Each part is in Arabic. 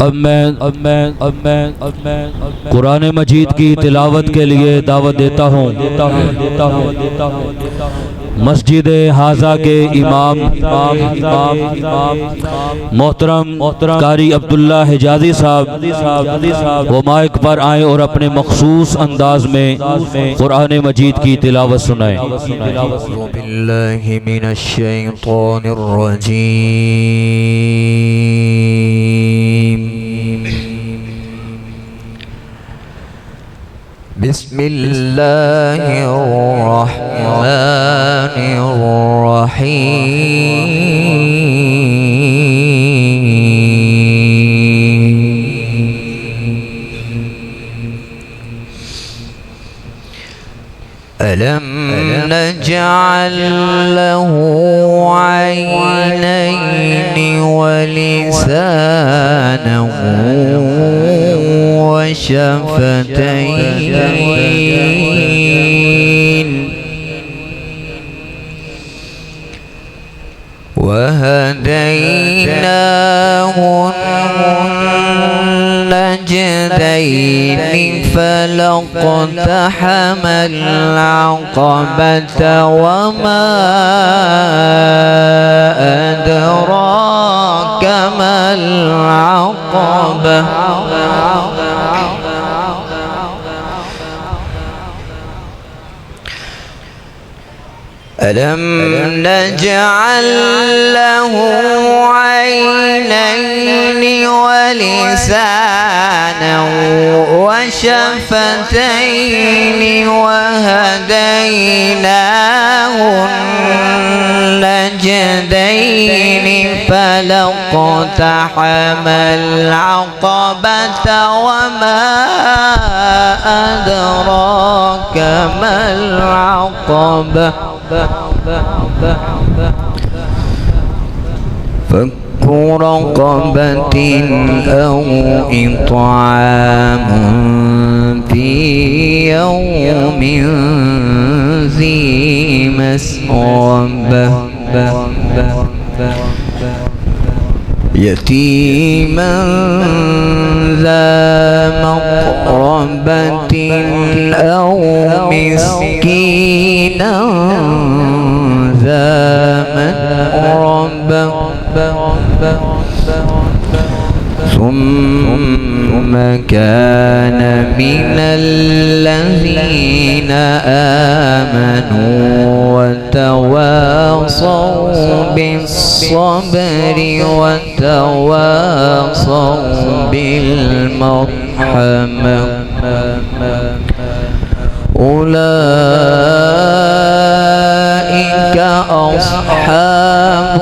अब मैं कुरान मजीद की तिलावत के लिए दावत देता हूँ। मस्जिद हाजा के इमाम मोहतरम कारी अब्दुल्ला हिजाजी साहब वो माइक पर आए और अपने मखसूस अंदाज में कुरान मजीद की तिलावत सुनाएं। ألم نجعل له عينين ولسانا وشفتين وهديناه النجدين فلاقتحم العقبة وما أدراك ما العقبة ألم نجعل له عينين ولسانا وشفتين وهديناه النجدين فلاقتحم العقبة وما أدراك ما العقبة فك رقبة أو إطعام في يوم ذي مسغبة يتيما ذا مقربة أو مسكينا ذا متربة ثم كان من الذين آمنوا وتواصوا بالصبر وتواصوا بالمرحمة أولئك أصحاب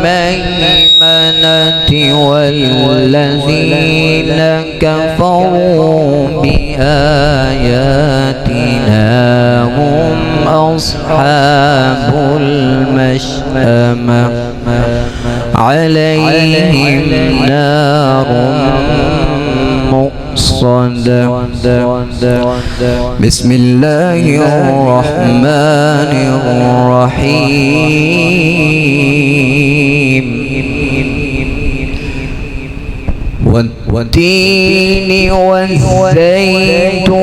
الميمنة والذين كفروا بآياتنا هم أصحاب المشأمة عليهم نار مؤصدة. بسم الله الرحمن الرحيم والتين والزيتون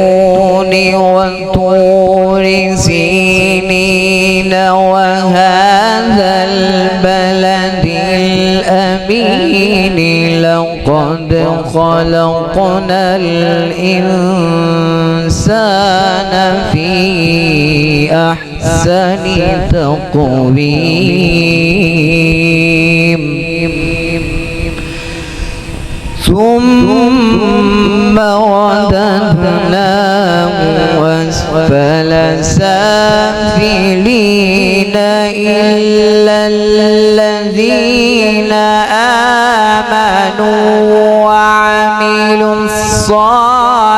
وطور سينين وهذا البلد الأمين لقد خلقنا الإنسان في أحسن تقويم ثم رددناه أسفل سافلين إلا الذين آمنوا وعملوا الصالحات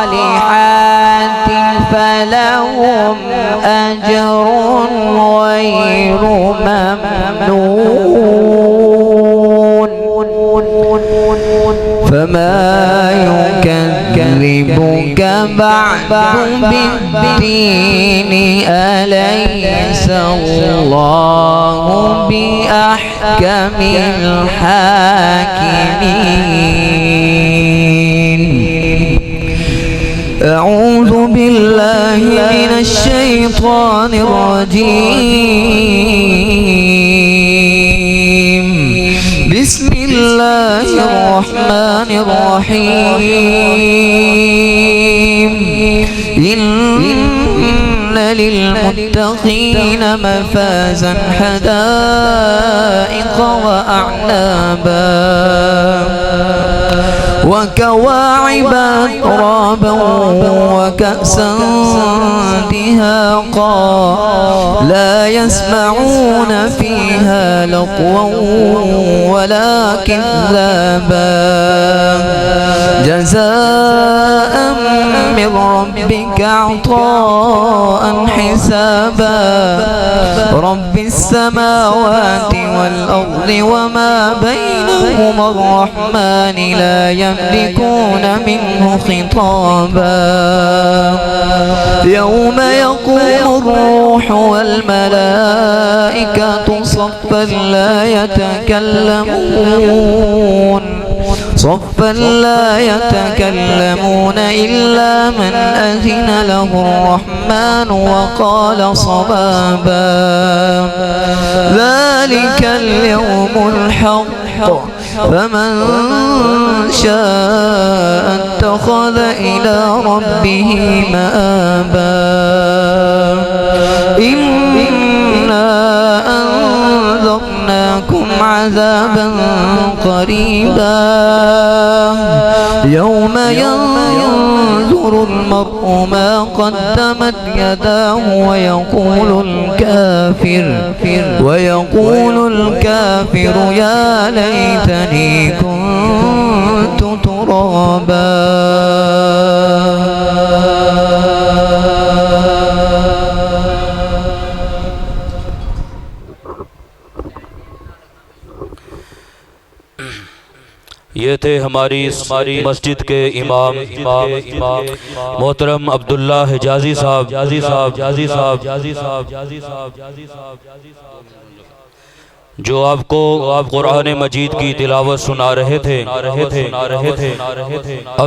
فلهم أجر غير ممنون. فما يكذبك بعد بالدين أليس الله بأحكم الحاكمين. أعوذ بالله من الشيطان الرجيم. بسم الله الرحمن الرحيم. إن للمتقين مفازا حدائق وأعنابا وكواعب أترابا وكأسا دهاقا لا يسمعون فيها لغوا ولا كذابا جزاء من ربك عطاء حسابا رب السماوات والأرض وما بينهما الرحمن لا يملكون منه خطابا يوم يقوم الروح والملائكة صفا لا يتكلمون إلا من أذن له الرحمن وقال صوابا ذلك اليوم الحق فمن شاء اتخذ إلى ربه مآبا إنا أنذرناكم عذابا قريبا يوم ينظر المرء ما قدمت يداه ويقول الكافر يا ليتني كنت ترابا. ये थे हमारी मस्जिद के इमाम मोहतरम अब्दुल्ला हिजाजी साहब जो आपको कुरान मजीद की तिलावत सुना रहे थे।